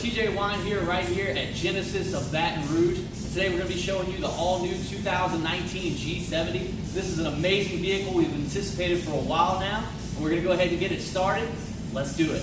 TJ Wine here, right here at Genesis of Baton Rouge. Today we're going to be showing you the all-new 2019 G70. This is an amazing vehicle we've anticipated for a while now, and we're going to go ahead and get it started. Let's do it.